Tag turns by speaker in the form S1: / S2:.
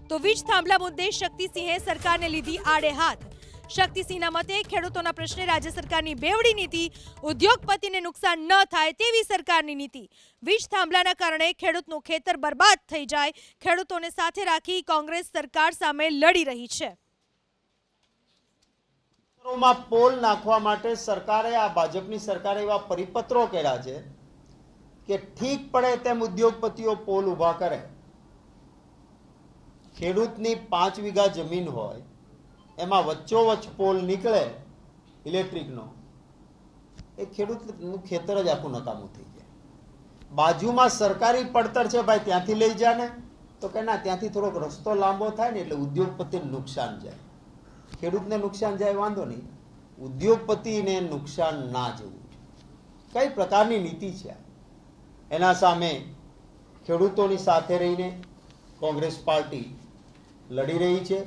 S1: તો વીજ થાંભલા મુદ્દે શક્તિસિંહે સરકારને લીધી આડે હાથ। શક્તિસિંહના મતે ખેડૂતોના પ્રશ્ને રાજ્ય સરકારની બેવડી નીતિ, ઉદ્યોગપતિને નુકસાન ન થાય તેવી સરકારની નીતિ। વીજ થાંભલાના કારણે ખેડૂતનું ખેતર બરબાદ થઈ જાય, ખેડૂતોને સાથે રાખી કોંગ્રેસ સરકાર સામે લડી રહી છે।
S2: પોલ નાખવા માટે સરકારે, આ ભાજપની સરકારે એવા પરિપત્રો કર્યા છે કે ઠીક પડે તેમ ઉદ્યોગપતિઓ પોલ ઉભા કરે। ખેડૂતની 5 વીઘા જમીન હોય, એમાં વચ્ચોવચ્ચ પોલ નીકળે ઇલેક્ટ્રિકનો, એ ખેડૂતનું ખેતર જ આખું નકામું થઈ જાય। બાજુમાં સરકારી પડતર છે, ભાઈ ત્યાંથી લઈ જા ને, તો કે ના, ત્યાંથી થોડોક રસ્તો લાંબો થાય ને એટલે ઉદ્યોગપતિને નુકસાન જાય। ખેડૂતને નુકસાન જાય વાંધો નહીં, ઉદ્યોગપતિને નુકસાન ના જવું। કઈ પ્રકારની નીતિ છે? એના સામે ખેડૂતોની સાથે રહીને કોંગ્રેસ પાર્ટી લડી રહી છે।